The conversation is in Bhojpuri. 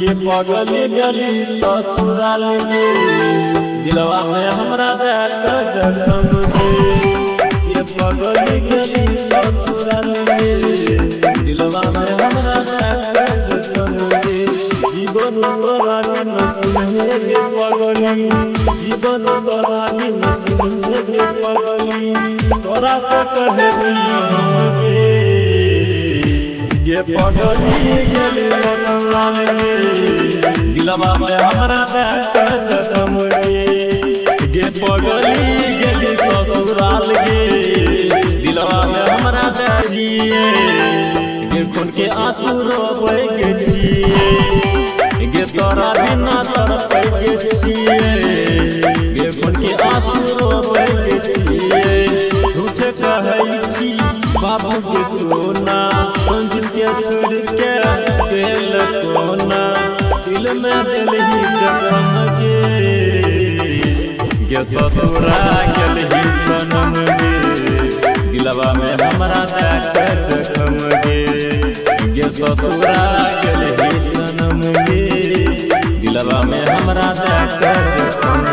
के पगल गली ससुराल गे दिलवा में हमरा देख जखम गे ये पगल गली ससुराल गे दिलवा में हमरा देख जखम गे जीवन तोरा बिन सुने गे पगली जीवन तोरा बिन सुने गे पगली तोरा से कहे गे ये पगली गली ससुराल गे दिलवा में हमरा देख जखम गे ये पगली गली ससुराल गे दिलवा में हमरा देखिए गे खून के आंसू रोबै के छिए गे तोरा बिना तड़पै के छिए गे खून के आंसू रोबै के छिए झूठे कहै छी बाबू के सोना संग के छोड़ के दिल कोना दिल में दिलही जखम गे ससुरा गेलही सनम गे दिलवा में हमरा देख जखम गे ससुरा गेलही सनम गे दिलवा में हमरा देख जखम